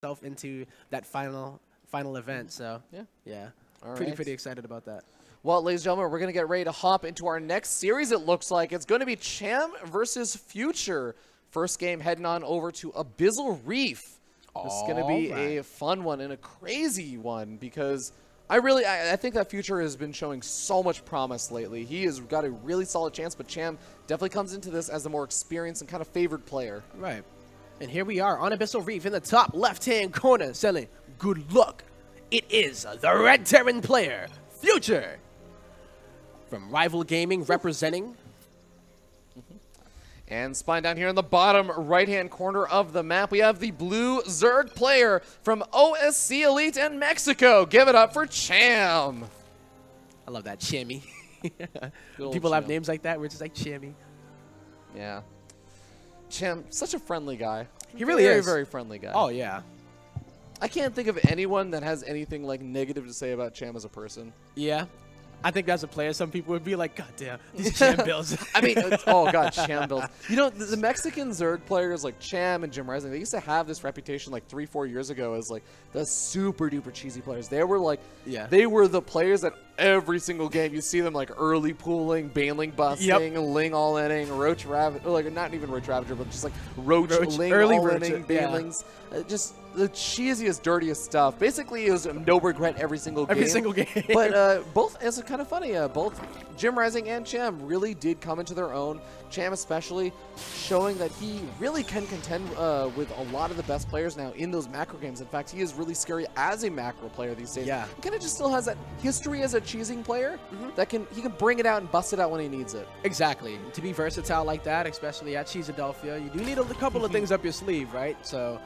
himself into that final event. So yeah, pretty excited about that. Well, ladies and gentlemen, we're going to get ready to hop into our next series, it looks like. It's going to be Cham versus Future. First game heading on over to Abyssal Reef. This is going to be a fun one and a crazy one because I think that Future has been showing so much promise lately. He has got a really solid chance, but Cham definitely comes into this as a more experienced and kind of favored player. Right. And here we are on Abyssal Reef in the top left-hand corner selling good luck. It is the Red Terran player, Future. From Rival Gaming representing. And spine down here in the bottom right-hand corner of the map, we have the blue Zerg player from OSC Elite in Mexico. Give it up for Cham. I love that, Chammy. People have names like that. We're just like Chammy. Yeah. Cham, such a friendly guy. He really is. Very friendly guy. Oh, yeah. I can't think of anyone that has anything like negative to say about Cham as a person. Yeah. I think as a player, some people would be like, God damn, these Cham builds. I mean, oh God, Cham builds. You know, the Mexican Zerg players like Cham and Jim Rising, they used to have this reputation like 3-4 years ago as like the super duper cheesy players. They were like, they were the players that every single game you see them like early pooling, Baneling busting, Ling all-inning, Roach Ravager, like not even Roach Ravager, but just like Roach Ling all-inning, Banelings. Just the cheesiest, dirtiest stuff. Basically, it was no regret every single game. Every single game. But both, it's kind of funny, both Jim Rising and Cham really did come into their own. Cham especially showing that he really can contend with a lot of the best players now in those macro games. In fact, he is really scary as a macro player these days. Yeah. He kind of just still has that history as a cheesing player that he can bring it out and bust it out when he needs it. Exactly. To be versatile like that, especially at Cheesadelphia, you do need a couple of things up your sleeve, right? So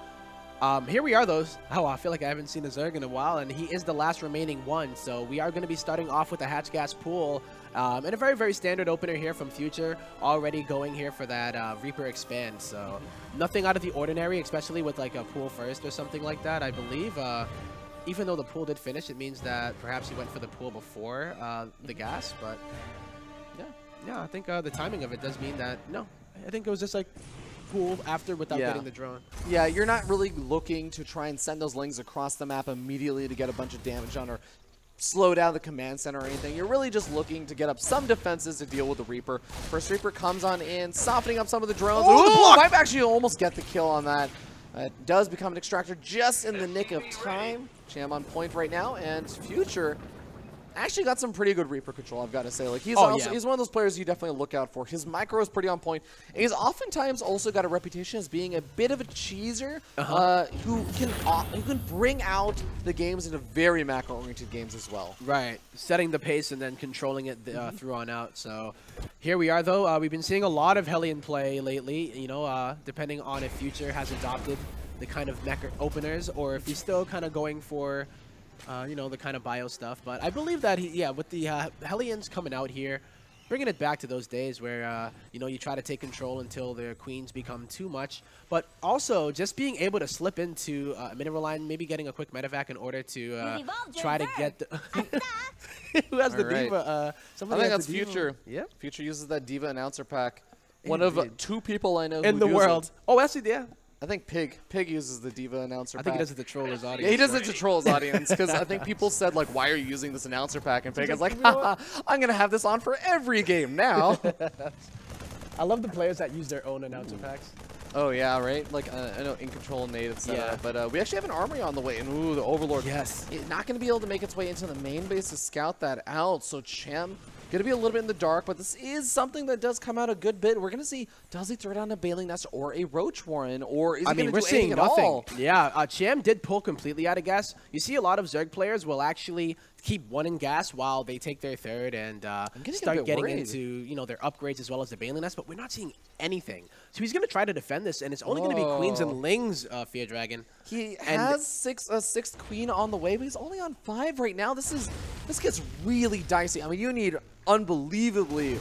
here we are, though. Oh, I feel like I haven't seen a Zerg in a while, and he is the last remaining one. So we are going to be starting off with a Hatch Gas pool and a very, very standard opener here from Future, already going here for that Reaper expand. So nothing out of the ordinary, especially with like a pool first or something like that, I believe. Even though the pool did finish, it means that perhaps he went for the pool before the gas. But yeah, I think the timing of it does mean that, no, I think it was just like pool after without getting the drone. Yeah, you're not really looking to try and send those Lings across the map immediately to get a bunch of damage on or slow down the command center or anything. You're really just looking to get up some defenses to deal with the Reaper. First Reaper comes on in, softening up some of the drones. Ooh, might actually almost get the kill on that. Does become an extractor just in the nick of time. Cham on point right now, and Future actually got some pretty good Reaper control, I've got to say. Like he's he's one of those players you definitely look out for. His micro is pretty on point. And he's oftentimes also got a reputation as being a bit of a cheeser who can bring out the games into very macro-oriented games as well. Right, setting the pace and then controlling it through on out. So here we are, though. We've been seeing a lot of Hellion play lately, you know, depending on if Future has adopted the kind of mech openers or if he's still kind of going for you know, the kind of bio stuff. But I believe that with the Hellions coming out here, bringing it back to those days where, you know, you try to take control until their queens become too much. But also just being able to slip into a mineral line, maybe getting a quick medevac in order to try to get the who has the diva? I think that's Future. Yeah. Future uses that diva announcer pack. One of 2 people I know in the world. Oh, actually, yeah. I think Pig uses the diva announcer pack. I think he does it to troll his audience. Yeah, he does it to troll his audience because I think people said, like, why are you using this announcer pack? And Pig is like, haha, I'm going to have this on for every game now. I love the players that use their own announcer packs. Oh, yeah, right? Like, I know In Control native setup. But we actually have an armory on the way. And, ooh, the Overlord. Yes. It's not going to be able to make its way into the main base to scout that out. So Cham going to be a little bit in the dark, but this is something that does come out a good bit. We're going to see, does he throw down a Baneling Nest or a Roach Warren, or is he going to do anything at all? Yeah, Cham did pull completely out of gas. You see a lot of Zerg players will actually keep one in gas while they take their third and start getting into, you know, their upgrades as well as the Baneling Nest, but we're not seeing anything. So he's going to try to defend this, and it's only going to be Queens and Lings, Fear Dragon. He has a sixth Queen on the way, but he's only on 5 right now. This gets really dicey. I mean, you need unbelievably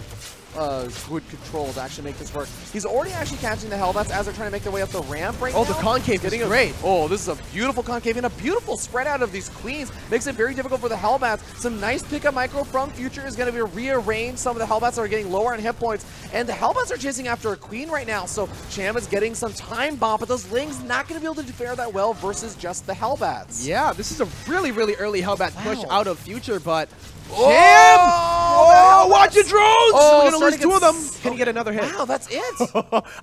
good control to actually make this work. He's already actually catching the Hellbats as they're trying to make their way up the ramp right now. Oh, the concave is great. Oh, this is a beautiful concave and a beautiful spread out of these queens. Makes it very difficult for the Hellbats. Some nice pickup micro from Future is going to be rearranged. Some of the Hellbats are getting lower on hit points, and the Hellbats are chasing after a queen right now, so Cham is getting some time bomb, but those Lings not going to be able to fare that well versus just the Hellbats. Yeah, this is a really, really early Hellbat push out of Future, but Cham! Oh, watch your drones! Oh, We're going to lose 2 of them. Can you get another hit? Wow, that's it.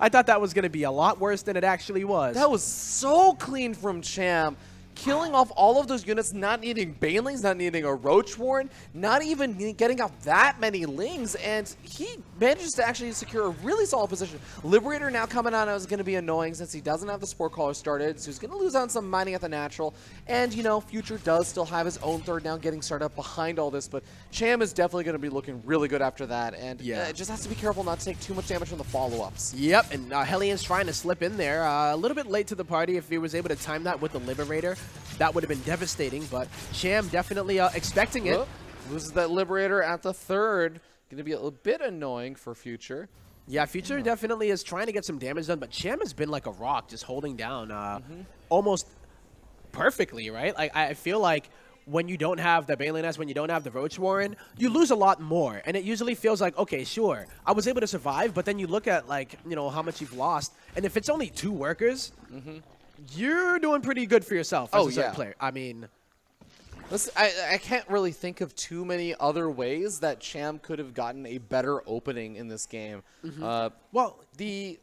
I thought that was going to be a lot worse than it actually was. That was so clean from Cham. Killing off all of those units, not needing Banelings, not needing a Roach Warren, not even getting out that many Lings, and he manages to actually secure a really solid position. Liberator now coming on is going to be annoying since he doesn't have the Spore Caller started, so he's going to lose on some mining at the natural, and, you know, Future does still have his own third down getting started up behind all this, but Cham is definitely going to be looking really good after that, and just has to be careful not to take too much damage from the follow-ups. Yep, and Hellions trying to slip in there. A little bit late to the party. If he was able to time that with the Liberator, that would have been devastating, but Cham definitely expecting it. Loses that Liberator at the third. Going to be a little bit annoying for Future. Yeah, Future definitely is trying to get some damage done, but Cham has been like a rock, just holding down almost perfectly, right? Like, I feel like when you don't have the Baneling Nest, when you don't have the Roach Warren, you lose a lot more. And it usually feels like, okay, sure, I was able to survive, but then you look at, like, you know, how much you've lost, and if it's only 2 workers, you're doing pretty good for yourself as a certain player. I mean, listen, I can't really think of too many other ways that Cham could have gotten a better opening in this game. well, the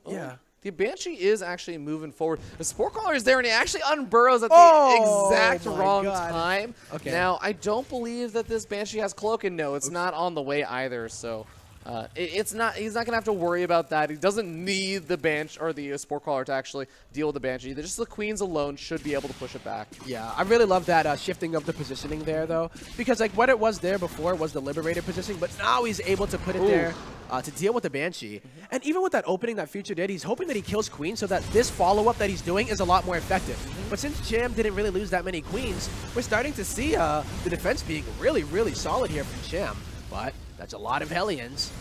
Banshee is actually moving forward. The Spore Caller is there, and he actually unburrows at the exact wrong time. Okay. Now, I don't believe that this Banshee has Cloak, and no, it's not on the way either, so... he's not gonna have to worry about that. He doesn't need the Banshee or the Spore Caller to actually deal with the Banshee. Just the Queens alone should be able to push it back. Yeah, I really love that shifting of the positioning there, though, because like what it was there before was the Liberator positioning, but now he's able to put it there to deal with the Banshee. And even with that opening that Future did, he's hoping that he kills Queens so that this follow-up that he's doing is a lot more effective. But since Cham didn't really lose that many Queens, we're starting to see the defense being really, really solid here from Cham. But that's a lot of Hellions.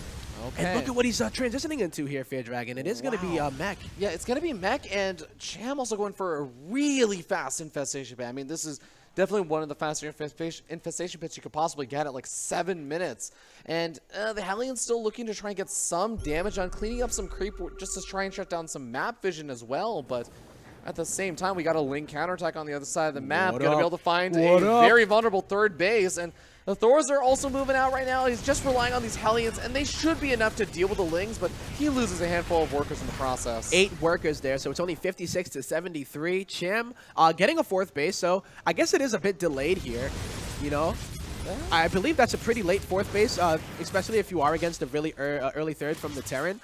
Okay. And look at what he's transitioning into here, Fear Dragon. It is going to be mech. Yeah, it's going to be mech, and Cham also going for a really fast infestation pit. I mean, this is definitely one of the faster infestation pits you could possibly get at like 7 minutes. And the Hellions still looking to try and get some damage on, cleaning up some creep just to try and shut down some map vision as well. But at the same time, we got a Ling counterattack on the other side of the map. Going to be able to find a very vulnerable third base. And the Thors are also moving out right now. He's just relying on these Hellions, and they should be enough to deal with the Lings, but he loses a handful of workers in the process. 8 workers there, so it's only 56 to 73. Cham getting a 4th base, so I guess it is a bit delayed here, you know? I believe that's a pretty late 4th base, especially if you are against a really early 3rd from the Terran.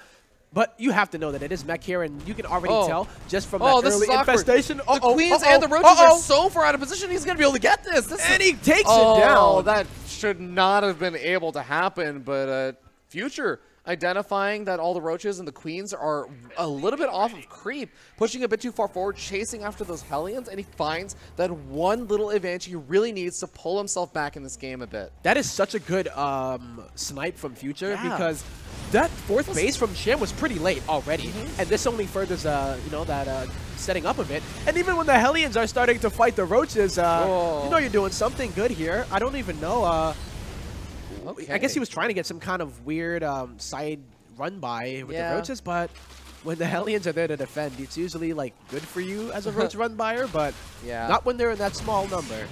But you have to know that it is mech here, and you can already tell just from that early infestation. The Queens and the Roaches are so far out of position, he's going to be able to get this. And he takes it down. That should not have been able to happen, but Future identifying that all the Roaches and the Queens are a little bit off of creep, pushing a bit too far forward, chasing after those Hellions, and he finds that one little advantage he really needs to pull himself back in this game a bit. That is such a good snipe from Future, because that 4th base from Cham was pretty late already, and this only furthers, you know, that setting up a bit. And even when the Hellions are starting to fight the Roaches, you know you're doing something good here. I don't even know. I guess he was trying to get some kind of weird side run by with the Roaches, but when the Hellions are there to defend, it's usually like good for you as a Roach run buyer, but not when they're in that small number.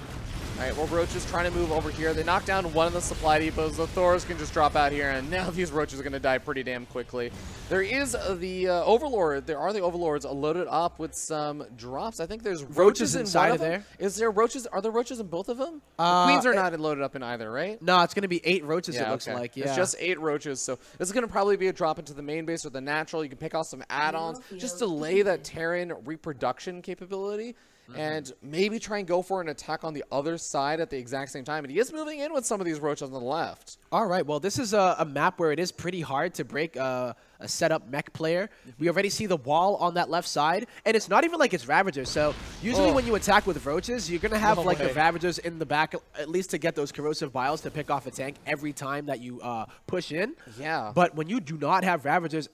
All right, well, Roach is trying to move over here. They knock down one of the supply depots. The Thors can just drop out here, and now these Roaches are going to die pretty damn quickly. There is the Overlord. There are the Overlords loaded up with some drops. I think there's Roaches inside of there. Is there Roaches? Are there Roaches in both of them? The Queens are not loaded up in either, right? No, it's going to be 8 Roaches, it looks like. Yeah. It's just 8 Roaches, so this is going to probably be a drop into the main base or the natural. You can pick off some add-ons. Just delay that Terran reproduction capability. And maybe try and go for an attack on the other side at the exact same time. And he is moving in with some of these Roaches on the left. All right, well, this is a map where it is pretty hard to break a setup mech player. We already see the wall on that left side, and it's not even like it's Ravagers. So usually when you attack with Roaches, you're going to have like the Ravagers in the back, at least to get those corrosive biles to pick off a tank every time that you push in. Yeah. But when you do not have Ravagers,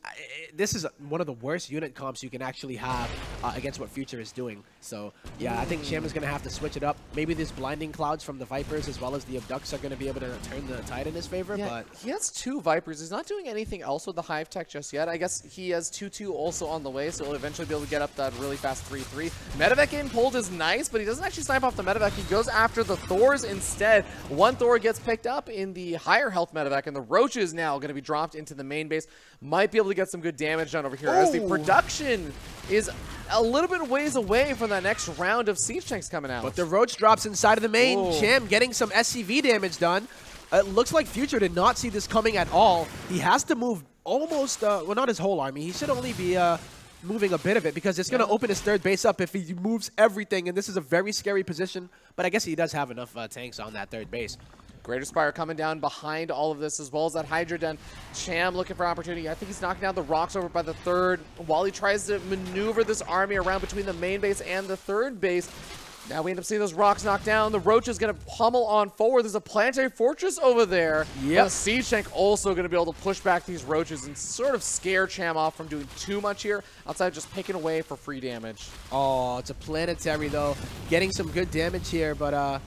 this is one of the worst unit comps you can actually have against what Future is doing. So yeah, I think Cham is going to have to switch it up. Maybe these blinding clouds from the Vipers as well as the Abducts are going to be able to turn the tide in his favor. Yeah, but he has 2 Vipers. He's not doing anything else with the Hive Tech just yet. I guess he has 2-2 also on the way, so he'll eventually be able to get up that really fast 3-3. Medevac getting pulled is nice, but he doesn't actually snipe off the Medevac. He goes after the Thors instead. One Thor gets picked up in the higher health Medevac, and the Roach is now going to be dropped into the main base. Might be able to get some good damage done over here as the production is a little bit ways away from that next round of siege tanks coming out. But the Roach drops inside of the main. Cham getting some SCV damage done. It looks like Future did not see this coming at all. He has to move almost, well, not his whole army. He should only be moving a bit of it because it's going to open his third base up if he moves everything. And this is a very scary position. But I guess he does have enough tanks on that third base. Greater Spire coming down behind all of this, as well as that Hydra Den. Cham looking for opportunity. I think he's knocking down the rocks over by the third while he tries to maneuver this army around between the main base and the third base. Now we end up seeing those rocks knocked down. The Roach is going to pummel on forward. There's a planetary fortress over there. Yep. The Siege Tank also going to be able to push back these Roaches and sort of scare Cham off from doing too much here, outside of just picking away for free damage. Oh, it's a planetary, though. Getting some good damage here, but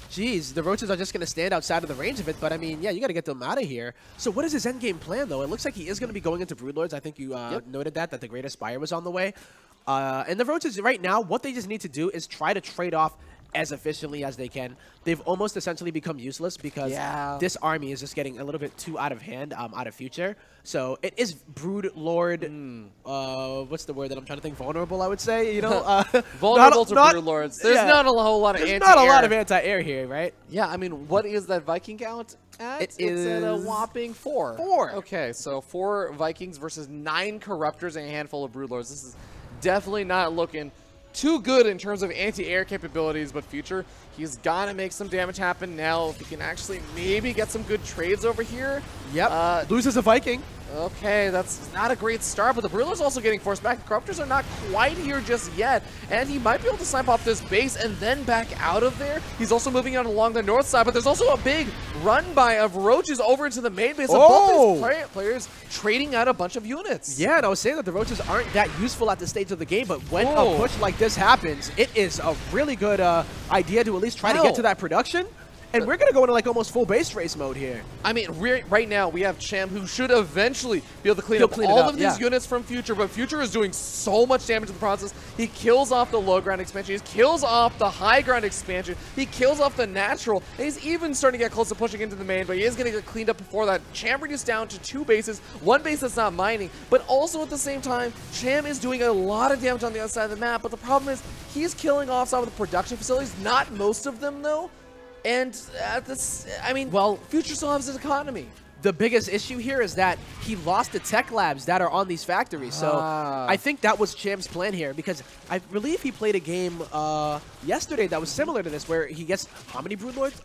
geez, the Roaches are just going to stand outside of the range of it, but I mean, yeah, you got to get them out of here. So what is his endgame plan, though? It looks like he is going to be going into Broodlords. I think you noted that the Greater Spire was on the way. And the Roaches right now, what they just need to do is try to trade off as efficiently as they can. They've almost essentially become useless because this army is just getting a little bit too out of hand, out of Future. So it is Brood Lord, what's the word that I'm trying to think? Vulnerable, I would say, you know? Vulnerable to Brood Lords. There's not a whole lot of anti-air. There's not a lot of anti-air here, right? Yeah, I mean, what is that Viking count at? It's at a whopping 4. 4. Okay, so 4 Vikings versus 9 Corruptors and a handful of Brood Lords. This is definitely not looking too good in terms of anti-air capabilities, but Future, he's got to make some damage happen now. If he can actually maybe get some good trades over here. Yep, loses a Viking. Okay, that's not a great start, but the Brewler's also getting forced back. The Corruptors are not quite here just yet, and he might be able to snipe off this base and then back out of there. He's also moving out along the north side, but there's also a big run-by of Roaches over into the main base. So both these players trading out a bunch of units. Yeah, and I was saying that the Roaches aren't that useful at this stage of the game, but when a push like this happens, it is a really good idea to at least try to get to that production. And we're going to go into like almost full base race mode here. I mean, right now we have Cham, who should eventually be able to clean up all of these units from Future, but Future is doing so much damage in the process. He kills off the low ground expansion, he kills off the high ground expansion, he kills off the natural, and he's even starting to get close to pushing into the main, but he is going to get cleaned up before that. Cham reduced down to 2 bases, 1 base that's not mining, but also at the same time, Cham is doing a lot of damage on the other side of the map, but the problem is he's killing off some of the production facilities, not most of them though. And I mean, well, Future still has his economy. The biggest issue here is that he lost the tech labs that are on these factories. So I think that was Cham's plan here, because I believe he played a game yesterday that was similar to this, where he gets how many Broodlords?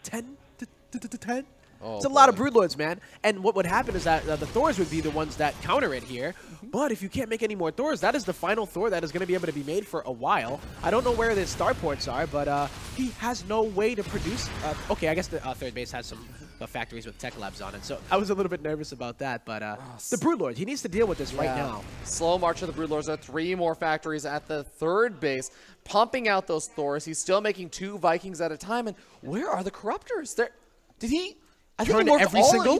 10 to 10? It's a lot of Broodlords, man. And what would happen is that the Thors would be the ones that counter it here. But if you can't make any more Thors, that is the final Thor that is going to be able to be made for a while. I don't know where the starports are, but he has no way to produce. Okay, I guess the third base has some factories with tech labs on it. So I was a little bit nervous about that. But the Broodlords, he needs to deal with this right now. Slow march of the Broodlords. There are 3 more factories at the third base, pumping out those Thors. He's still making 2 Vikings at a time. And where are the Corruptors? Did he... I think he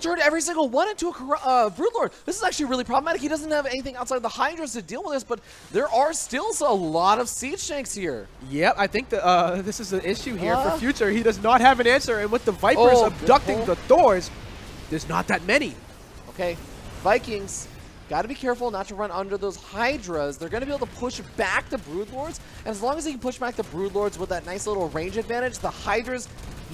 turned every single one into a Broodlord. This is actually really problematic. He doesn't have anything outside the Hydras to deal with this, but there are still a lot of siege tanks here. Yep, I think this is an issue here for Future. He does not have an answer, and with the Vipers abducting the Thors, there's not that many. Okay, Vikings, got to be careful not to run under those Hydras. They're going to be able to push back the Broodlords, and as long as they can push back the Broodlords with that nice little range advantage, the Hydras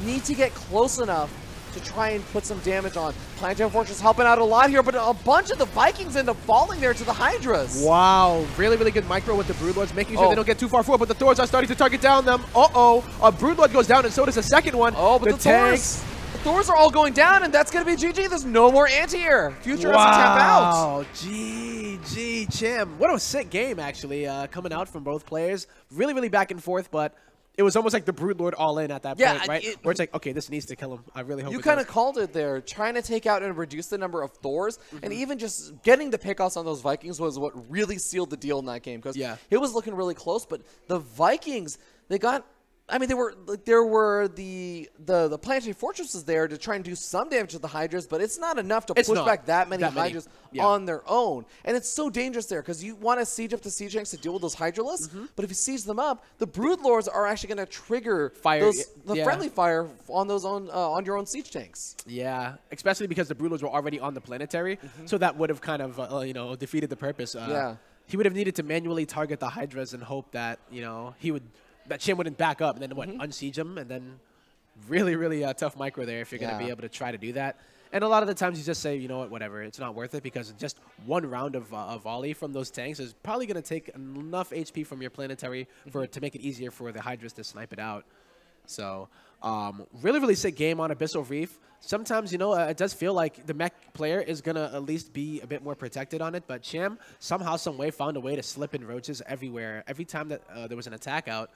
need to get close enough to try and put some damage on. Planetary Fortress helping out a lot here, but a bunch of the Vikings end up falling there to the Hydras. Wow, really, really good micro with the Broodlords, making sure they don't get too far forward, but the Thors are starting to target down them. A Broodlord goes down, and so does the second one. But the Thors Thors are all going down, and that's going to be GG. There's no more anti-air. Future has to tap out. Wow, GG, Cham. What a sick game, actually, coming out from both players. Really, really back and forth, but it was almost like the Brood Lord all in at that point, right? Where it's like, okay, this needs to kill him. I really hope you kind of called it there. Trying to take out and reduce the number of Thors, and even just getting the pickoffs on those Vikings was what really sealed the deal in that game, because it was looking really close, but the Vikings, they got... I mean, there were the planetary fortresses there to try and do some damage to the Hydras, but it's not enough to push back that many Hydras on their own. And it's so dangerous there because you want to siege up the siege tanks to deal with those Hydralisks, but if you siege them up, the Brood Lords are actually going to trigger the friendly fire on those on your own siege tanks. Yeah, especially because the Brood Lords were already on the planetary, so that would have kind of you know, defeated the purpose. He would have needed to manually target the Hydras and hope that that Cham wouldn't back up, and then unsiege him, and then really tough micro there if you're going to be able to try to do that. And a lot of the times you just say, you know what, whatever, it's not worth it, because just one round of volley from those tanks is probably going to take enough HP from your planetary for it to make it easier for the Hydras to snipe it out. So really sick game on Abyssal Reef. Sometimes, you know, it does feel like the mech player is going to at least be a bit more protected on it, but Cham somehow, some way found a way to slip in roaches everywhere. Every time that there was an attack out,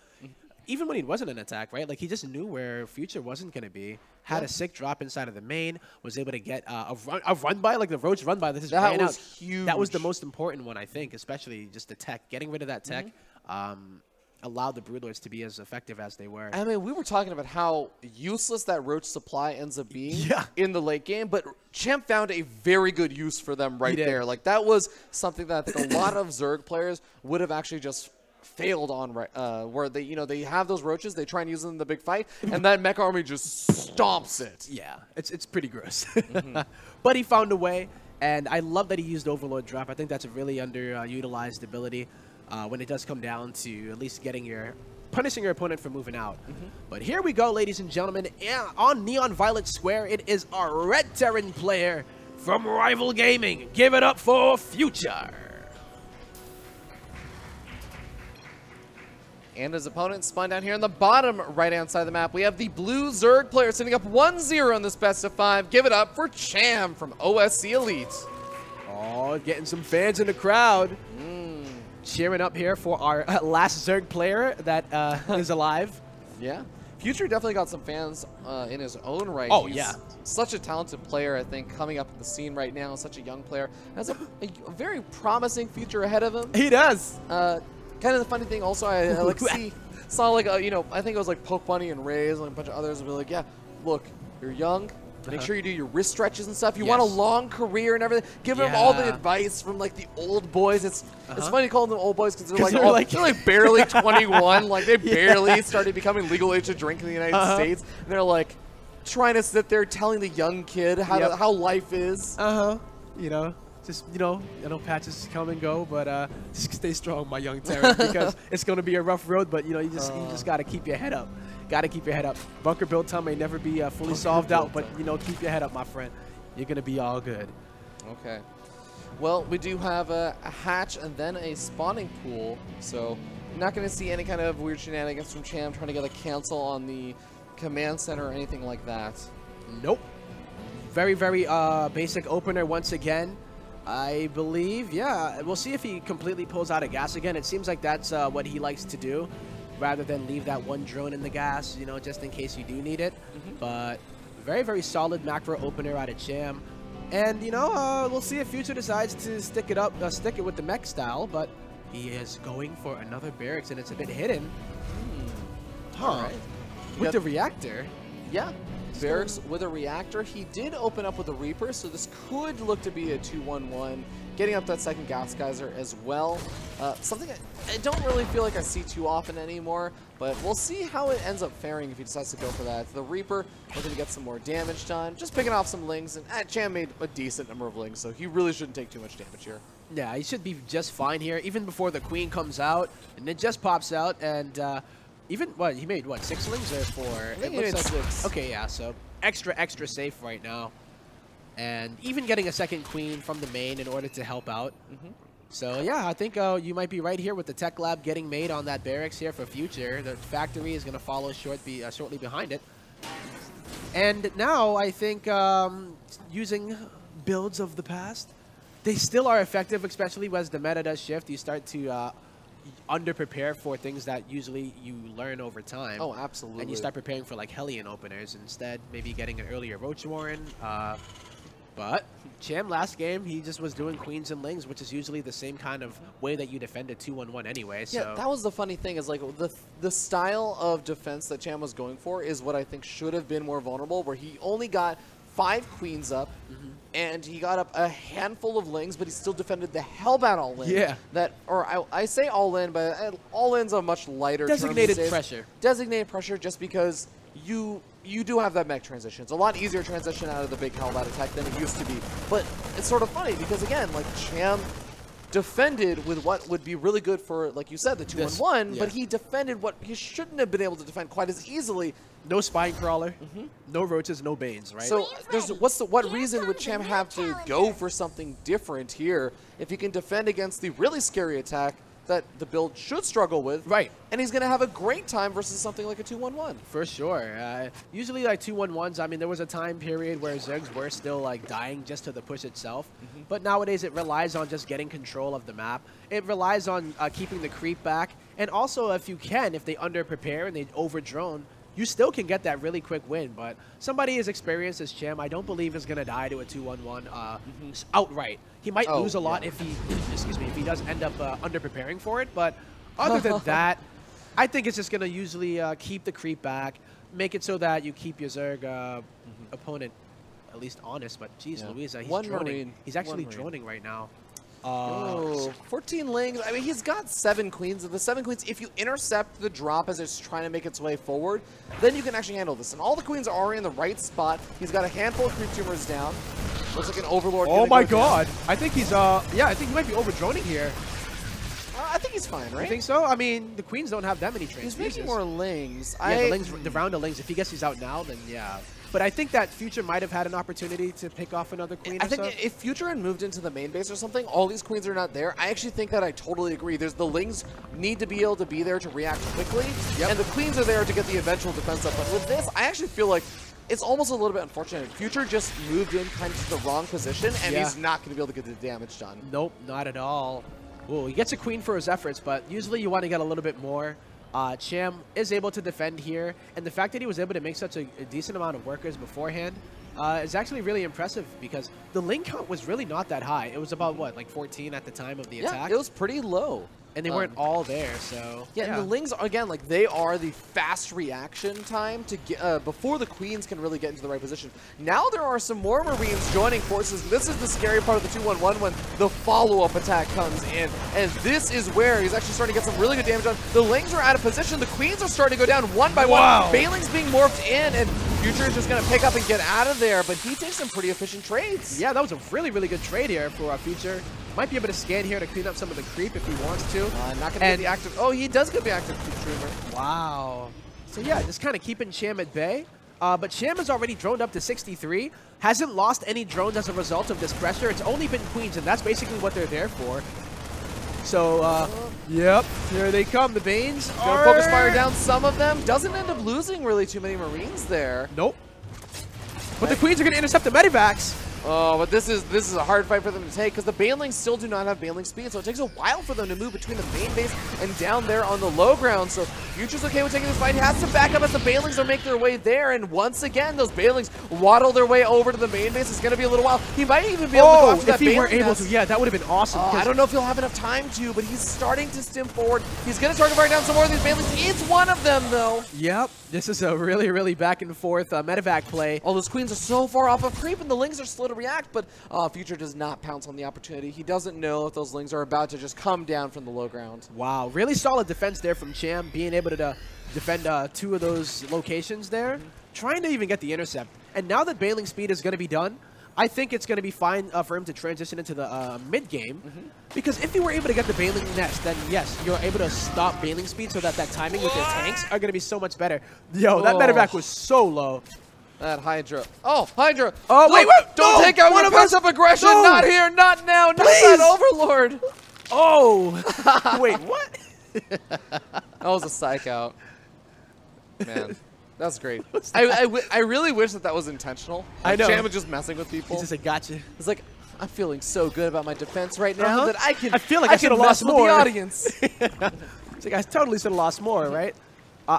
even when he wasn't an attack, right? Like, he just knew where Future wasn't going to be. Had a sick drop inside of the main, was able to get a run by, like the roach run by. That was huge. That was the most important one, I think, especially just the tech. Getting rid of that tech allowed the Broodlords to be as effective as they were. I mean, we were talking about how useless that roach supply ends up being in the late game, but Cham found a very good use for them right there. Like, that was something that I think a lot of Zerg players would have actually just failed on, where they have those roaches, they try and use them in the big fight, and that mech army just stomps it. Yeah, it's pretty gross. But he found a way, and I love that he used Overlord Drop. I think that's a really underutilized ability when it does come down to at least punishing your opponent for moving out. But here we go, ladies and gentlemen, on Neon Violet Square, it is our Red Terran player from Rival Gaming. Give it up for Future. And his opponent spun down here on the bottom right-hand side of the map. We have the blue Zerg player sitting up 1-0 in this best of 5. Give it up for Cham from OSC Elite. Oh, getting some fans in the crowd. Cheering up here for our last Zerg player that is alive. Yeah. Future definitely got some fans in his own right. Oh, He's such a talented player, I think, coming up in the scene right now. Such a young player. Has a very promising future ahead of him. He does. Kind of the funny thing also, I like saw like, I think it was like Poke Bunny and Raze and a bunch of others would be like, yeah, look, you're young. Make sure you do your wrist stretches and stuff. You want a long career and everything. Give them all the advice from like the old boys. It's funny calling them old boys because they're like barely 21. Like they barely started becoming legal age to drink in the United States. And they're like trying to sit there telling the young kid how life is. You know. Just, I know patches come and go, but just stay strong, my young Terran, because it's going to be a rough road, but, you just got to keep your head up. Got to keep your head up. Bunker build time may never be fully solved out, but, keep your head up, my friend. You're going to be all good. Okay. Well, we do have a hatch and then a spawning pool, so you're not going to see any kind of weird shenanigans from Cham trying to get a cancel on the command center or anything like that. Nope. Very, very basic opener once again. I believe, we'll see if he completely pulls out of gas again. It seems like that's what he likes to do, rather than leave that one drone in the gas, just in case you do need it. But very, very solid macro opener out of Cham. And, we'll see if Future decides to stick it with the mech style, but he is going for another barracks, and it's a bit hidden. All right. With the reactor. Yeah. Barracks with a reactor. He did open up with a Reaper, so this could look to be a 2-1-1. Getting up that second gas geyser as well. Something I don't really feel like I see too often anymore, but we'll see how it ends up faring if he decides to go for that. The Reaper looking to get some more damage done. Just picking off some lings, and Cham made a decent number of lings, so he really shouldn't take too much damage here. Yeah, he should be just fine here, even before the Queen comes out, and it just pops out, and even, he made, 6 lings or 4? I think he made 6. Okay, yeah, so extra safe right now. And even getting a second Queen from the main in order to help out. So, yeah, I think you might be right here with the tech lab getting made on that barracks here for Future. The factory is going to follow shortly behind it. And now I think using builds of the past, they still are effective, especially as the meta does shift. You start to under-prepare for things that usually you learn over time. Oh, absolutely. And you start preparing for like Hellion openers instead, maybe getting an earlier Roach Warren. But Cham last game, he just was doing queens and lings, which is usually the same kind of way that you defend a 2-1-1 anyway. So. Yeah, that was the funny thing is like the style of defense that Cham was going for is what I think should have been more vulnerable, where he only got 5 queens up, and he got up a handful of lings, but he still defended the hellbound all in. Yeah. That, or I say all in, but all in's a much lighter designated term. pressure. Designated pressure, just because you do have that mech transition. It's a lot easier transition out of the big hellbound attack than it used to be. But it's sort of funny because again, like Cham defended with what would be really good for, like you said, the 2-1-1, but he defended what he shouldn't have been able to defend quite as easily. No spine crawler, no roaches, no banes, right? So there's what reason would Cham have to go for something different here if he can defend against the really scary attack that the build should struggle with? Right. And he's going to have a great time versus something like a 2-1-1. For sure. Usually like 2-1-1s, I mean, there was a time period where Zergs were still like dying just to the push itself. But nowadays it relies on just getting control of the map. It relies on keeping the creep back. And also if you can, if they under-prepare and they over-drone, you still can get that really quick win. But somebody as experienced as Cham, I don't believe is going to die to a 2-1-1 outright. He might lose a lot if he, if he does end up under-preparing for it. But other than that, I think it's just going to usually keep the creep back, make it so that you keep your Zerg opponent at least honest. But geez, Louisa, he's droning. Marine. He's actually droning right now. 14 lings. I mean, he's got 7 queens. And the 7 queens, if you intercept the drop as it's trying to make its way forward, then you can actually handle this. And all the queens are already in the right spot. He's got a handful of creep tumors down. Looks like an overlord. Oh my god. I think he's, yeah, I think he might be over-droning here. I think he's fine, right? You think so? I mean, the queens don't have that many trains. He's making more lings. Yeah, the round of lings. If he gets these out now, then yeah. But I think that Future might have had an opportunity to pick off another queen. I think if Future had moved into the main base or something, all these queens are not there. I actually think that I totally agree. The lings need to be able to be there to react quickly, and the queens are there to get the eventual defense up. But with this, I actually feel like it's almost a little bit unfortunate. Future just moved in kind of to the wrong position, and he's not going to be able to get the damage done. Nope, not at all. Ooh, he gets a queen for his efforts, but usually you want to get a little bit more. Cham is able to defend here, and the fact that he was able to make such a decent amount of workers beforehand is actually really impressive because the ling count was really not that high. It was about, what, like 14 at the time of the attack? Yeah, it was pretty low. And they weren't all there, so... Yeah, and the lings, again, like, they are the fast reaction time to get before the queens can really get into the right position. Now there are some more Marines joining forces. This is the scary part of the 2-1-1 when the follow-up attack comes in. And this is where he's actually starting to get some really good damage on. The lings are out of position. The queens are starting to go down one by one. Bailing's being morphed in, and Future is just going to pick up and get out of there. But he takes some pretty efficient trades. Yeah, that was a really, really good trade here for Future. Might be able to scan here to clean up some of the creep if he wants to. Not going to get the active. Oh, he does get the active creep streamer. Wow. So yeah, just kind of keeping Cham at bay. But Cham has already droned up to 63. Hasn't lost any drones as a result of this pressure. It's only been queens, and that's basically what they're there for. So, yep, here they come. The Banes are... Focus fire down some of them. Doesn't end up losing really too many Marines there. Nope. But the queens are going to intercept the medevacs. Oh, but this is a hard fight for them to take because the Banelings still do not have Baneling speed, so it takes a while for them to move between the main base and down there on the low ground. So Future's okay with taking this fight. He has to back up as the Banelings don't make their way there, and once again, those Banelings waddle their way over to the main base. It's going to be a little while. He might even be able to go after that if he were able to, yeah, that would have been awesome. I don't know if he'll have enough time to, but he's starting to stim forward. He's going to target fire down some more of these Banelings. It's one of them, though. Yep, this is a really, really back and forth medevac play. All those queens are so far off of creep, and the lings are slow to react, but Future does not pounce on the opportunity. He doesn't know if those lings are about to just come down from the low ground. Wow, really solid defense there from Cham, being able to defend 2 of those locations there, trying to even get the intercept. And now that Baneling speed is going to be done, I think it's going to be fine for him to transition into the mid-game, because if you were able to get the Baneling nest, then yes, you're able to stop Baneling speed so that timing with your tanks are going to be so much better. Yo, that medevac was so low. That Hydra. Oh, Hydra. Oh, wait. Don't take out one passive aggression. No. Not here, not now, Please. Not that Overlord. Oh. Wait, what? That was a psych out. Man. That's great. I really wish that was intentional. I know. Cham was just messing with people. He's just like, gotcha. It's like, I'm feeling so good about my defense right now that I can. I feel like I should have lost with more. the audience. It's like I totally should have lost more, right?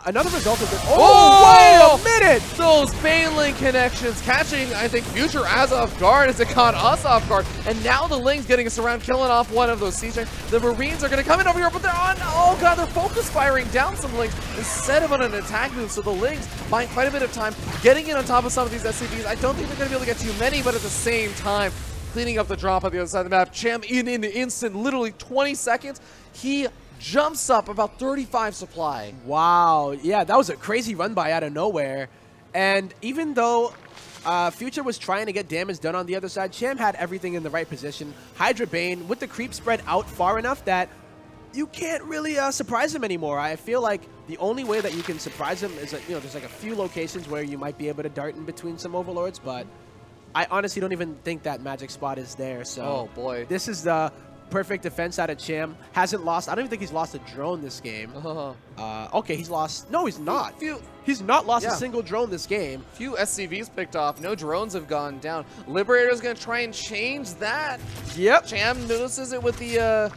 Another result of this. Oh, wait a minute! Those Baneling connections catching, I think, Future as off guard as it caught us off guard. And now the Ling's getting us around, killing off one of those siege tanks. The Marines are going to come in over here, but they're on. Oh, God, they're focus firing down some Lings instead of on an attack move. So the Lings buying quite a bit of time, getting in on top of some of these SCVs. I don't think they're going to be able to get too many, but at the same time, cleaning up the drop on the other side of the map. Cham in the instant, literally 20 seconds. He jumps up about 35 supply. Wow. Yeah, that was a crazy run by out of nowhere. And even though Future was trying to get damage done on the other side, Cham had everything in the right position. Hydra Bane with the creep spread out far enough that you can't really surprise him anymore. I feel like the only way that you can surprise him is that, you know, there's like a few locations where you might be able to dart in between some overlords, but I honestly don't even think that magic spot is there. So oh boy, this is the perfect defense out of Cham. Hasn't lost. I don't even think he's lost a drone this game. Okay, he's lost. No, he's not. He's not lost a single drone this game. Few SCVs picked off. No drones have gone down. Liberator's going to try and change that. Yep. Cham notices it with the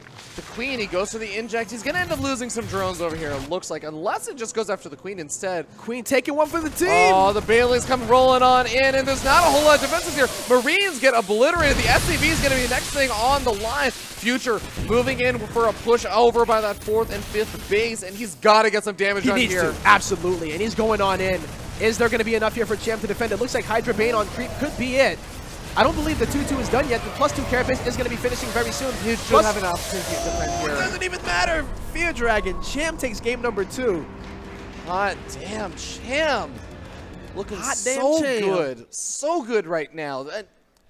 Queen. He goes for the inject. He's going to end up losing some drones over here, it looks like, unless it just goes after the Queen instead. Queen taking one for the team. Oh, the Bailey's come rolling on in, and there's not a whole lot of defenses here. Marines get obliterated. The SCV is going to be the next thing on the line. Future moving in for a push over by that 4th and 5th base, and he's got to get some damage on here. He needs to, absolutely, and he's going on in. Is there going to be enough here for Cham to defend? It looks like Hydra Bane on creep could be it. I don't believe the 2-2 is done yet. The +2 carapace is going to be finishing very soon. He should have an opportunity to defend here. It doesn't even matter. Fear Dragon. Cham takes game number 2. Hot damn Cham. Looking so good. So good right now.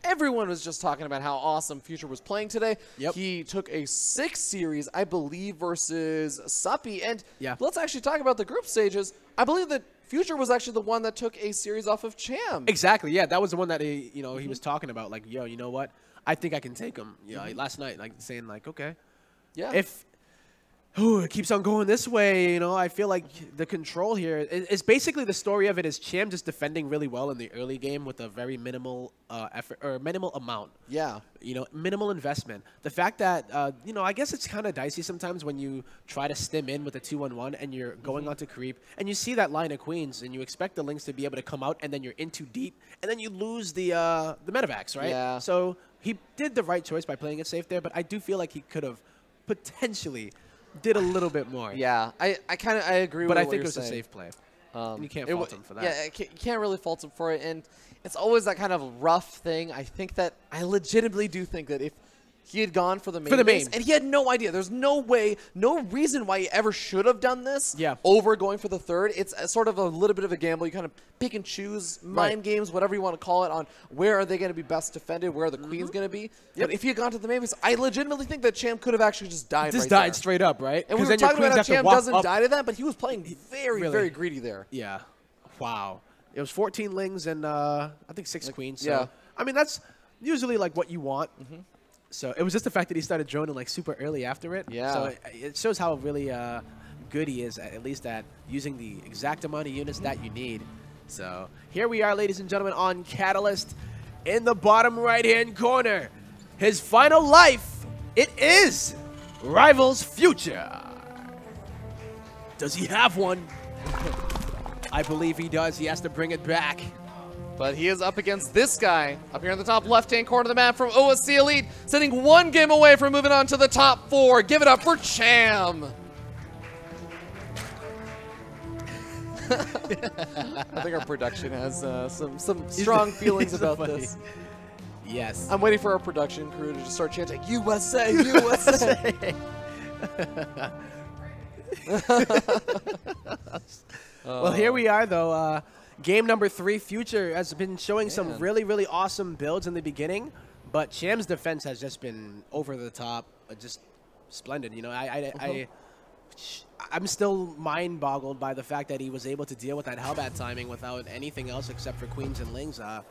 Everyone was just talking about how awesome Future was playing today. Yep. He took a 6 series, I believe, versus Suppy. And yeah, let's actually talk about the group stages. I believe that Future was actually the one that took a series off of Cham. Exactly. Yeah, that was the one that he, you know, he was talking about. Like, yo, you know what? I think I can take him. Yeah, like last night, like saying, like, okay, yeah, if it keeps on going this way, you know, I feel like the control here is basically the story of it is Cham just defending really well in the early game with a very minimal effort or minimal amount. Yeah. You know, minimal investment. The fact that, you know, I guess it's kind of dicey sometimes when you try to stim in with a 2-1-1 and you're going on to creep and you see that line of queens and you expect the Lynx to be able to come out and then you're in too deep and then you lose the medevacs, right? Yeah. So he did the right choice by playing it safe there, but I do feel like he could have potentially did a little bit more. Yeah, I agree with but what I think you're it was saying. a safe play. You can't fault him for that. Yeah, you can't really fault him for it, and it's always that kind of rough thing. I think that I legitimately do think that if he had gone for the main base, and he had no idea. There's no way, no reason why he ever should have done this over going for the 3rd. It's a sort of a little bit of a gamble. You kind of pick and choose mind games, whatever you want to call it, on where are they going to be best defended, where are the Queen's going to be. But if he had gone to the main base, I legitimately think that Cham could have actually just died Just died straight up, right? And we were talking about how Cham doesn't die to that, but he was playing very greedy there. Yeah. Wow. It was 14 Lings and I think 6 Queens. So, yeah. I mean, that's usually like what you want. So it was just the fact that he started droning like super early after it. Yeah. So it shows how really good he is, at least at using the exact amount of units that you need. So here we are, ladies and gentlemen, on Catalyst in the bottom right-hand corner. His final life, it is Rivals Future. Does he have one? I believe he does. He has to bring it back. But he is up against this guy up here in the top left-hand corner of the map from OSC Elite, sitting 1 game away from moving on to the top 4. Give it up for Cham. I think our production has some strong feelings about this. Yes. I'm waiting for our production crew to just start chanting, USA, USA. Well, here we are, though. Game number 3, Future has been showing some really awesome builds in the beginning, but Cham's defense has just been over the top, just splendid. You know, I'm still mind-boggled by the fact that he was able to deal with that Hellbat timing without anything else except for Queens and Lings. I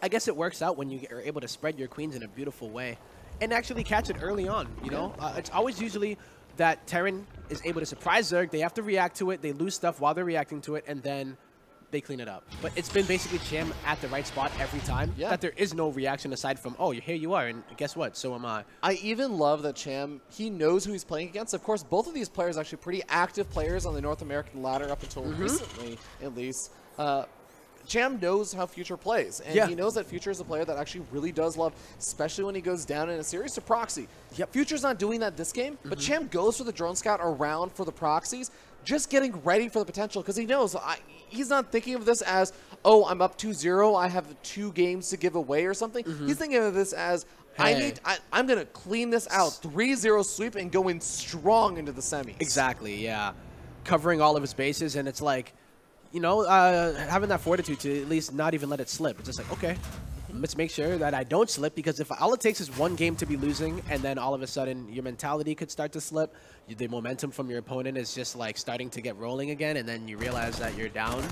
guess it works out when you are able to spread your Queens in a beautiful way and actually catch it early on, you know? It's always usually that Terran is able to surprise Zerg. They have to react to it. They lose stuff while they're reacting to it, and then they clean it up. But it's been basically Cham at the right spot every time. Yeah. That there is no reaction aside from, oh, here you are, and guess what? So am I. I even love that Cham, he knows who he's playing against. Of course, both of these players are actually pretty active players on the North American ladder up until recently, at least. Cham knows how Future plays, and he knows that Future is a player that actually really does love, especially when he goes down in a series to proxy. Future's not doing that this game, but Cham goes for the drone scout around for the proxies, just getting ready for the potential, because he knows he's not thinking of this as, oh, I'm up 2-0, I have 2 games to give away or something. He's thinking of this as, I'm going to clean this out, 3-0 sweep, and go in strong into the semis. Exactly, yeah. Covering all of his bases, and it's like, you know, having that fortitude to at least not even let it slip. It's just like, okay, let's make sure that I don't slip, because if all it takes is one game to be losing and then all of a sudden your mentality could start to slip, the momentum from your opponent is just like starting to get rolling again, and then you realize that you're down,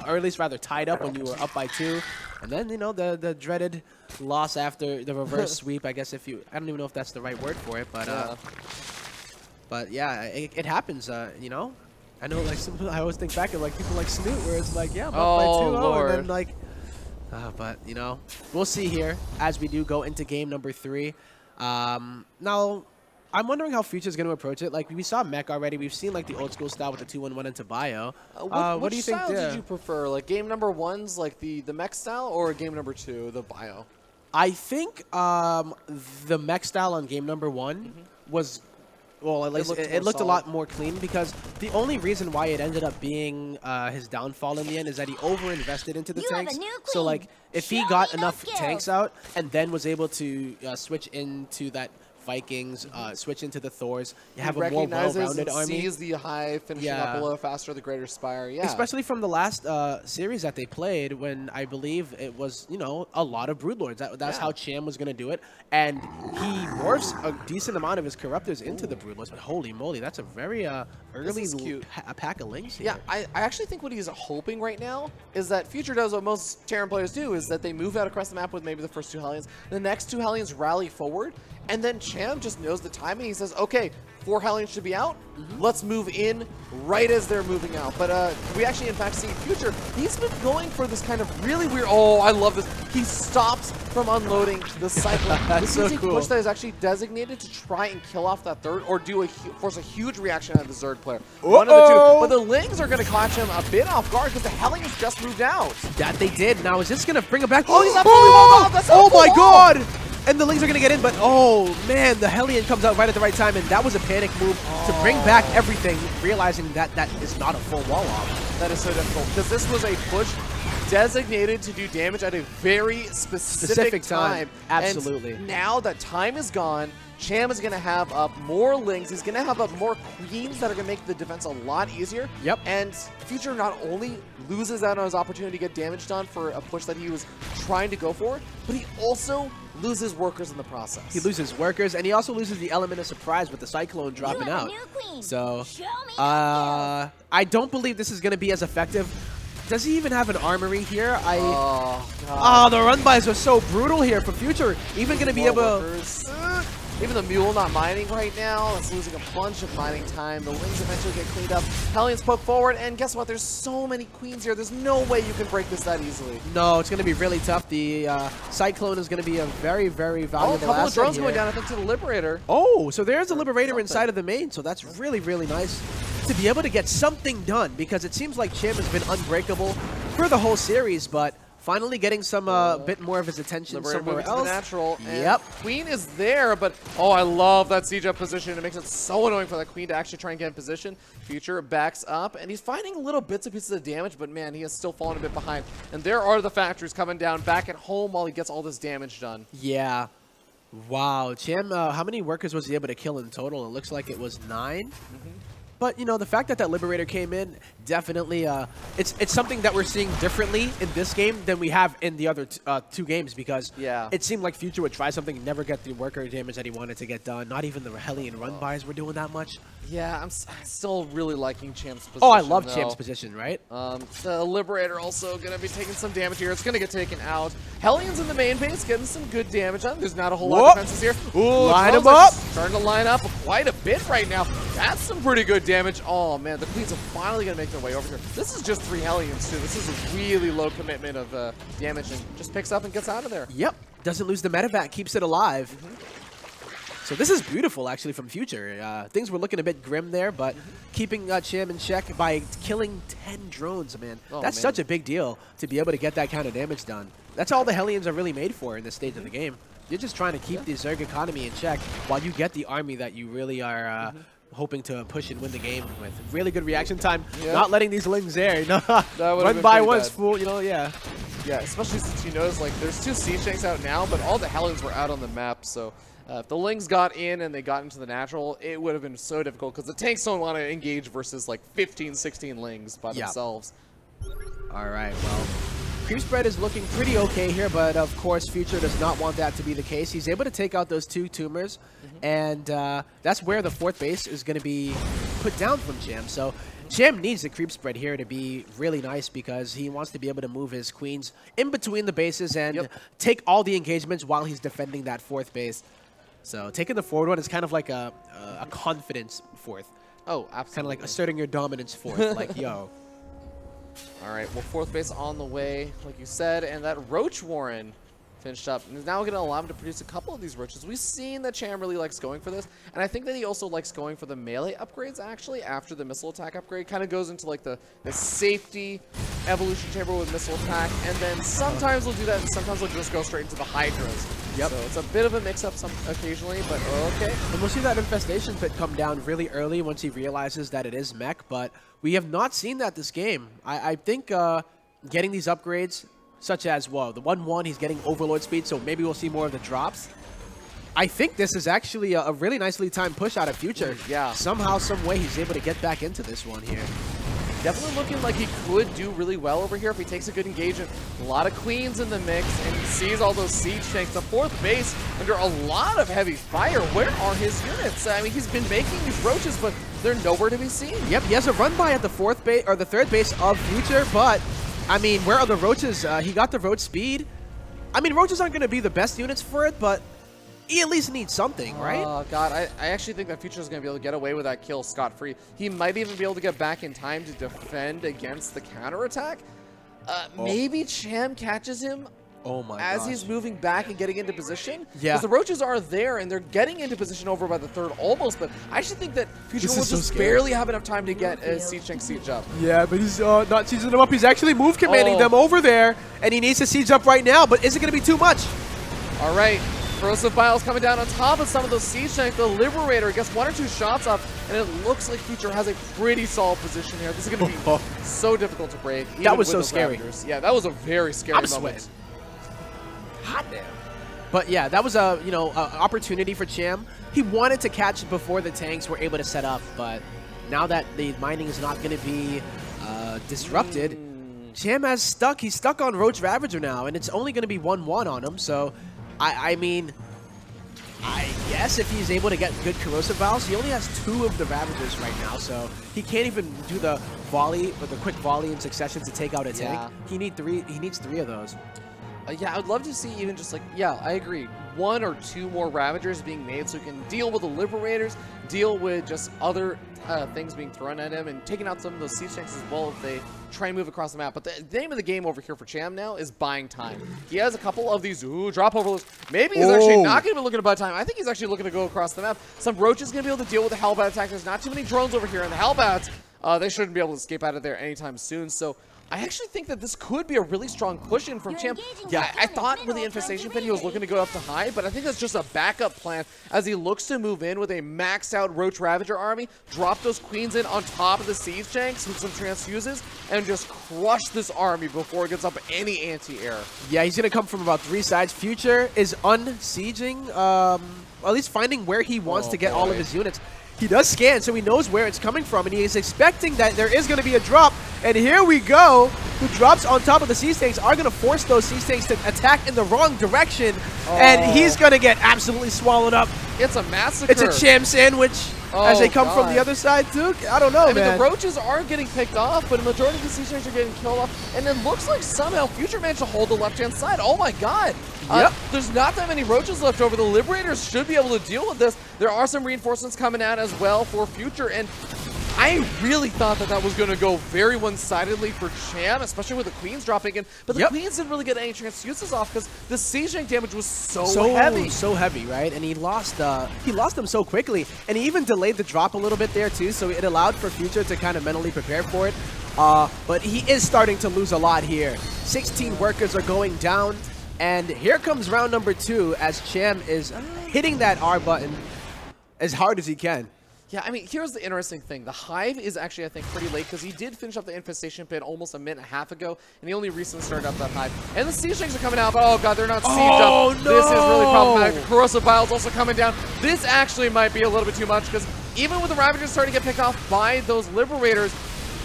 or at least rather tied up when you were up by 2. And then, you know, the dreaded loss after the reverse sweep, I guess, if you, I don't even know if that's the right word for it, but yeah, it happens, you know. I know, like, I always think back of, like, people like Snoot, where it's like, yeah, I'm up by 2-0, and then, like, but, you know, we'll see here as we do go into game number 3. Now, I'm wondering how Future's going to approach it. Like, we saw Mech already. We've seen, like, the old school style with the 2-1-1 into bio. What do you think there? Which style did you prefer? Like, game number 1's, like, the Mech style, or game number 2, the bio? I think the Mech style on game number 1 was... Well, at least it looked a lot more clean, because the only reason why it ended up being his downfall in the end is that he over-invested into the tanks. So, like, if he got enough tanks out and then was able to switch into that Vikings, switch into the Thors, you have a more well-rounded army. Sees the high finishing up below faster, the greater spire. Yeah, especially from the last series that they played, when I believe it was, you know, a lot of Broodlords. That's how Cham was going to do it, and he morphs a decent amount of his Corruptors into the Broodlords. But holy moly, that's a very early pack of Lings here. Yeah, I actually think what he's hoping right now is that Future does what most Terran players do, is that they move out across the map with maybe the first 2 Hellions. The next 2 Hellions rally forward, and then Cham just knows the timing. He says, okay, 4 Hellions should be out. Let's move in right as they're moving out. But we actually, in fact, see Future. He's been going for this kind of really weird... Oh, I love this. He stops from unloading the Cyclone. This is a push that is actually designated to try and kill off that third, or do force a huge reaction out of the Zerg player. One of the 2. But the Lings are going to catch him a bit off guard, because the Hellions just moved out. That they did. Now, is this going to bring him back? Oh, he's absolutely off. That's oh my God! And the Lings are going to get in, but oh man, the Hellion comes out right at the right time, and that was a panic move to bring back everything, realizing that that is not a full wall off. That is so difficult, because this was a push designated to do damage at a very specific time. Absolutely. And now that time is gone, Cham is going to have up more Lings. He's going to have up more Queens that are going to make the defense a lot easier. Yep. And Future not only loses out on his opportunity to get damage done for a push that he was trying to go for, but he also loses workers in the process. He loses workers, and he also loses the element of surprise with the Cyclone dropping out. So, I don't believe this is going to be as effective. Does he even have an armory here? The run-bys are so brutal here for Future. Even going to be able to... Even the Mule not mining right now. It's losing a bunch of mining time. The Lings eventually get cleaned up. Hellions poke forward, and guess what? There's so many Queens here. There's no way you can break this that easily. No, it's going to be really tough. The Cyclone is going to be a very, very valuable asset. A couple of drones going down, I think, to the Liberator. Oh, so there's a Liberator inside of the main, so that's really, really nice to be able to get something done, because it seems like Cham has been unbreakable for the whole series, but finally getting some bit more of his attention somewhere else. Natural. Yep. Queen is there, but oh, I love that siege up position. It makes it so annoying for that Queen to actually try and get in position. Future backs up, and he's finding little bits and pieces of damage, but man, he is still falling a bit behind. And there are the factories coming down back at home while he gets all this damage done. Yeah. Wow. Cham, how many workers was he able to kill in total? It looks like it was 9. But, you know, the fact that that Liberator came in, definitely, it's something that we're seeing differently in this game than we have in the other 2 games, because it seemed like Future would try something and never get the worker damage that he wanted to get done. Not even the Hellion run-bys were doing that much. Yeah, I'm still really liking Cham's position. Oh, I love Cham's position, right? The Liberator also going to be taking some damage here. It's going to get taken out. Hellions in the main base getting some good damage on. There's not a whole lot of defenses here. Ooh, line him up. Starting to line up quite a bit right now. That's some pretty good damage. Oh, man, the Queens are finally going to make their way over here. This is just 3 Hellions, too. This is a really low commitment of damage and just picks up and gets out of there. Yep. Doesn't lose the medevac, keeps it alive. So this is beautiful, actually, from Future. Things were looking a bit grim there, but keeping Cham in check by killing 10 drones, man. That's such a big deal to be able to get that kind of damage done. That's all the Hellions are really made for in this stage of the game. You're just trying to keep the Zerg economy in check while you get the army that you really are hoping to push and win the game with. Really good reaction time. Not letting these lings there. No, run by once, fool. You know, yeah. Yeah, especially since you notice, like, there's 2 Siege Tanks out now, but all the Hellions were out on the map, so if the Lings got in and they got into the natural, it would have been so difficult because the tanks don't want to engage versus like 15, 16 Lings by themselves. All right, well, creep spread is looking pretty okay here, but of course Future does not want that to be the case. He's able to take out those 2 tumors, and that's where the 4th base is going to be put down from Cham. So Cham needs the creep spread here to be really nice because he wants to be able to move his queens in between the bases and take all the engagements while he's defending that 4th base. So taking the forward one is kind of like a confidence 4th. Oh, absolutely. Kind of like asserting your dominance 4th, like, yo. All right, well, 4th base on the way, like you said, and that Roach Warren finished up. And is now going to allow him to produce a couple of these roaches. We've seen that Cham really likes going for this, and I think that he also likes going for the melee upgrades, actually, after the missile attack upgrade. Kind of goes into, like, the safety evolution chamber with missile attack, and then sometimes we'll do that, and sometimes we'll just go straight into the Hydras. So it's a bit of a mix-up occasionally, but okay. And we'll see that Infestation Pit come down really early once he realizes that it is mech, but we have not seen that this game. I think getting these upgrades, such as, well, the 1-1, he's getting Overlord speed, so maybe we'll see more of the drops. I think this is actually a really nicely timed push out of Future. Yeah. Somehow, some way, he's able to get back into this one here. Definitely looking like he could do really well over here if he takes a good engagement. A lot of queens in the mix, and he sees all those siege tanks. The 4th base under a lot of heavy fire. Where are his units? I mean, he's been making these roaches, but they're nowhere to be seen. Yep, he has a run by at the 4th base or the 3rd base of Future, but I mean, where are the roaches? He got the roach speed. I mean, roaches aren't going to be the best units for it, but he at least needs something, right? Oh, God. I actually think that Future is going to be able to get away with that kill scot-free. He might even be able to get back in time to defend against the counterattack. Maybe Cham catches him as he's moving back and getting into position. Yeah. Because the roaches are there, and they're getting into position over by the 3rd almost, but I actually think that Future will just barely have enough time to get a siege tank siege up. Yeah, but he's not sieging them up. He's actually move commanding them over there, and he needs to siege up right now, but is it going to be too much? All right. Corrosive Biles coming down on top of some of those siege tanks. The Liberator gets 1 or 2 shots up, and it looks like Future has a pretty solid position here. This is going to be so difficult to break. That was so scary. Yeah, that was a very scary moment. Sweating. Hot damn. But yeah, that was a opportunity for Cham. He wanted to catch it before the tanks were able to set up, but now that the mining is not going to be disrupted, Cham has stuck. He's stuck on Roach Ravager now, and it's only going to be 1-1 on him. So, I mean, I guess if he's able to get good corrosive valves, he only has 2 of the Ravagers right now, so he can't even do the volley or the quick volley in succession to take out a tank. He needs 3 of those. Yeah, I would love to see even just like, yeah, I agree. 1 or 2 more Ravagers being made so he can deal with the Liberators, deal with just other things being thrown at him, and taking out some of those siege tanks as well if they try and move across the map. But the name of the game over here for Cham now is buying time. He has a couple of these drop overloads. Maybe he's actually not going to be looking to buy time. I think he's actually looking to go across the map. Some Roaches going to be able to deal with the Hellbat attack. There's not too many drones over here, and the Hellbats, they shouldn't be able to escape out of there anytime soon. So I actually think that this could be a really strong push in from Cham. Yeah, I thought with the Infestation Pit he was looking to go up to high, but I think that's just a backup plan as he looks to move in with a maxed out Roach Ravager army, drop those queens in on top of the siege tanks with some transfuses, and just crush this army before it gets up any anti-air. Yeah, he's going to come from about 3 sides. Future is unsieging, or at least finding where he wants to get all of his units. He does scan, so he knows where it's coming from, and he is expecting that there is going to be a drop. And here we go. The drops on top of the siege tanks are going to force those siege tanks to attack in the wrong direction, and he's going to get absolutely swallowed up. It's a massacre. It's a Cham sandwich. as they come from the other side too. I don't know, I mean, man. the roaches are getting picked off, but a majority of the sea shanks are getting killed off. And it looks like somehow Future managed to hold the left-hand side. Oh my god. Yep. There's not that many roaches left over. The Liberators should be able to deal with this. There are some reinforcements coming out as well for Future, and I really thought that was going to go very one-sidedly for Cham, especially with the Queens dropping in. But the Queens didn't really get any chance to use this off because the siege tank damage was so heavy. So heavy, right? And he lost them so quickly. And he even delayed the drop a little bit there too, so it allowed for Future to kind of mentally prepare for it. But he is starting to lose a lot here. 16 workers are going down. And here comes round number 2 as Cham is hitting that R button as hard as he can. Yeah, I mean, here's the interesting thing. The Hive is actually, I think, pretty late because he did finish up the Infestation Pit almost a minute and a half ago, and he only recently started up that Hive. And the Siege Tanks are coming out, but oh god, they're not sieged up. No. This is really problematic. Corrosive Bile's also coming down. This actually might be a little bit too much because even with the Ravagers starting to get picked off by those Liberators,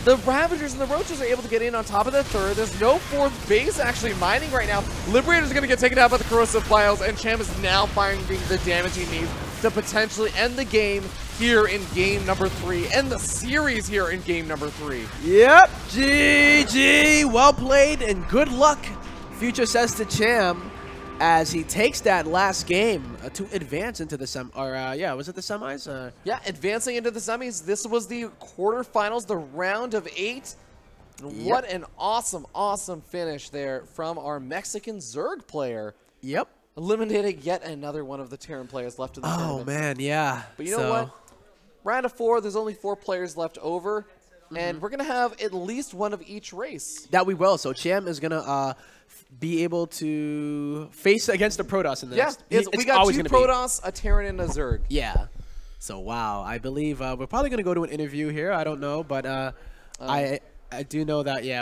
the Ravagers and the Roaches are able to get in on top of the third. There's no fourth base actually mining right now. Liberators are going to get taken out by the Corrosive Biles, and Cham is now finding the damage he needs to potentially end the game here in game number 3, and the series here in game number 3. Yep, GG, well played and good luck, Future says to Cham as he takes that last game to advance into the was it the semis? Yeah, advancing into the semis. This was the quarterfinals, the round of 8. What an awesome, awesome finish there from our Mexican Zerg player. Yep. Eliminating yet another one of the Terran players left in the tournament. Oh, man, yeah. But you know what? Round of 4, there's only 4 players left over, and we're going to have at least one of each race. That we will. So Cham is going to be able to face against the Protoss in the next. We got 2 Protoss, a Terran, and a Zerg. Yeah. So, wow. I believe we're probably going to go to an interview here. I don't know, but I do know that, yeah.